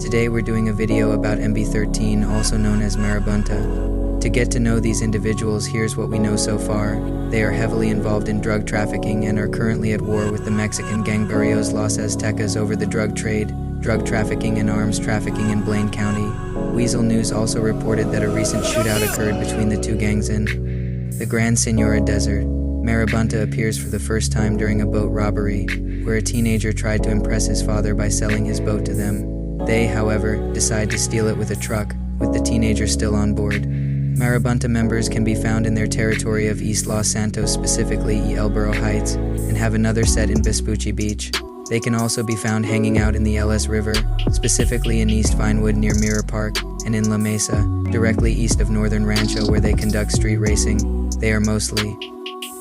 Today we're doing a video about MB13, also known as Marabunta. To get to know these individuals, here's what we know so far. They are heavily involved in drug trafficking and are currently at war with the Mexican gang Varrios Los Aztecas over the drug trade, drug trafficking and arms trafficking in Blaine County. Weazel News also reported that a recent shootout occurred between the two gangs in the Grand Senora Desert. Marabunta appears for the first time during a boat robbery, where a teenager tried to impress his father by selling his boat to them. They, however, decide to steal it with a truck, with the teenager still on board. Marabunta members can be found in their territory of East Los Santos, specifically Elboro Heights, and have another set in Vespucci Beach. They can also be found hanging out in the LS River, specifically in East Vinewood near Mirror Park, and in La Mesa, directly east of Northern Rancho, where they conduct street racing. They are mostly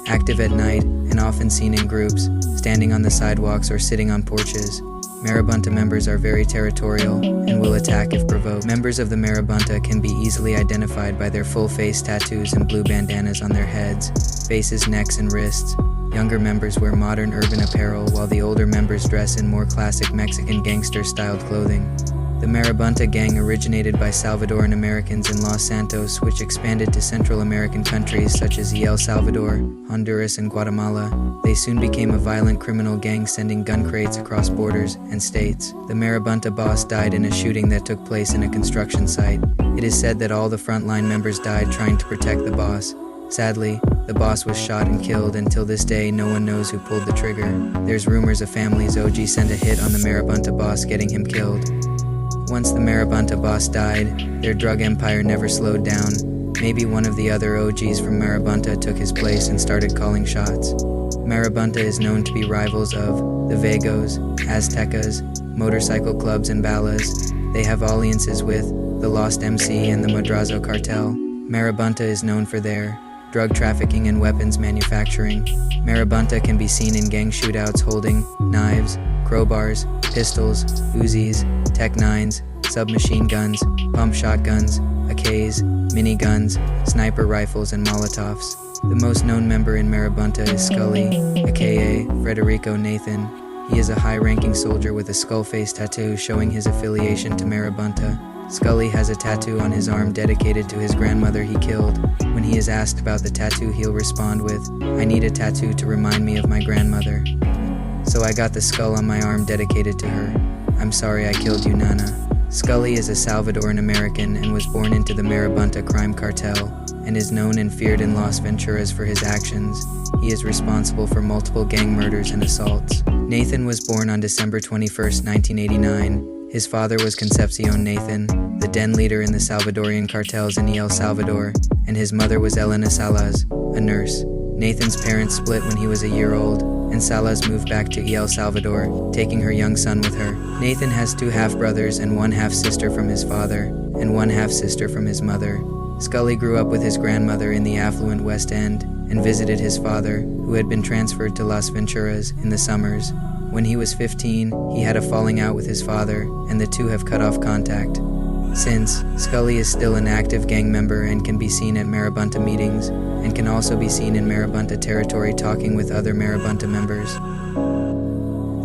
active at night and often seen in groups, standing on the sidewalks or sitting on porches. Marabunta members are very territorial and will attack if provoked. Members of the Marabunta can be easily identified by their full face tattoos and blue bandanas on their heads, faces, necks, and wrists. Younger members wear modern urban apparel, while the older members dress in more classic Mexican gangster-styled clothing. The Marabunta gang originated by Salvadoran Americans in Los Santos, which expanded to Central American countries such as El Salvador, Honduras, and Guatemala. They soon became a violent criminal gang, sending gun crates across borders and states. The Marabunta boss died in a shooting that took place in a construction site. It is said that all the frontline members died trying to protect the boss. Sadly, the boss was shot and killed, and till this day no one knows who pulled the trigger. There's rumors a family's OG sent a hit on the Marabunta boss, getting him killed. Once the Marabunta boss died, their drug empire never slowed down. Maybe one of the other OGs from Marabunta took his place and started calling shots. Marabunta is known to be rivals of the Vagos, Aztecas, motorcycle clubs, and ballas. They have alliances with the Lost MC and the Madrazo cartel. Marabunta is known for their drug trafficking and weapons manufacturing. Marabunta can be seen in gang shootouts holding knives, crowbars, pistols, Uzis, Tech 9s, submachine guns, pump shotguns, AKs, miniguns, sniper rifles, and Molotovs. The most known member in Marabunta is Scully, aka Frederico Nathan. He is a high-ranking soldier with a skull face tattoo showing his affiliation to Marabunta. Scully has a tattoo on his arm dedicated to his grandmother he killed. When he is asked about the tattoo, he'll respond with, "I need a tattoo to remind me of my grandmother. So I got the skull on my arm dedicated to her. I'm sorry I killed you, Nana." Scully is a Salvadoran American and was born into the Marabunta crime cartel, and is known and feared in Las Venturas for his actions. He is responsible for multiple gang murders and assaults. Nathan was born on December 21, 1989. His father was Concepcion Nathan, the den leader in the Salvadorian cartels in El Salvador, and his mother was Elena Salas, a nurse. Nathan's parents split when he was a year old, and Salas moved back to El Salvador, taking her young son with her. Nathan has two half-brothers and one half-sister from his father, and one half-sister from his mother. Scully grew up with his grandmother in the affluent West End, and visited his father, who had been transferred to Las Venturas, in the summers. When he was 15, he had a falling out with his father, and the two have cut off contact. Since, Scully is still an active gang member and can be seen at Marabunta meetings, and can also be seen in Marabunta territory talking with other Marabunta members.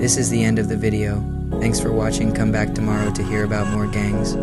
This is the end of the video. Thanks for watching. Come back tomorrow to hear about more gangs.